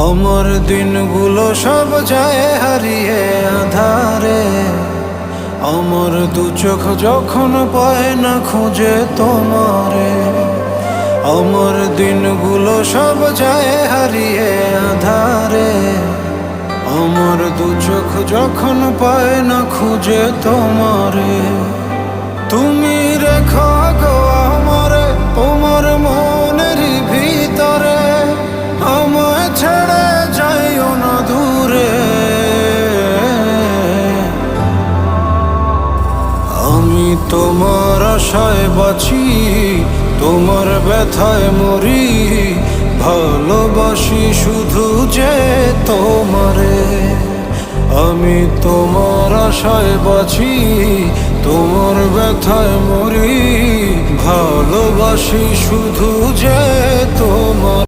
আমার দিনগুলো সব যায় হারিয়ে আধারে, আমার দু চোখ যখন পায় না খুঁজে তোমারে। আমার দিনগুলো সব যায় হারিয়ে আধারে, আমার দু চোখ যখন পায় না খুঁজে তোমারে। তুমি রেখো গো আমারে তোমার মনের ভিতরে, আমায় ছেড়ে যাইও না দূরে। আমি তোমার আশায় বাঁচি, তোমার ব্যথায় মরি, ভালোবাসি শুধু যে তোমারে। আমি তোমার আশায় বাঁচি, তোমার ব্যথায় মরি, ভালোবাসি শুধু যে তোমার।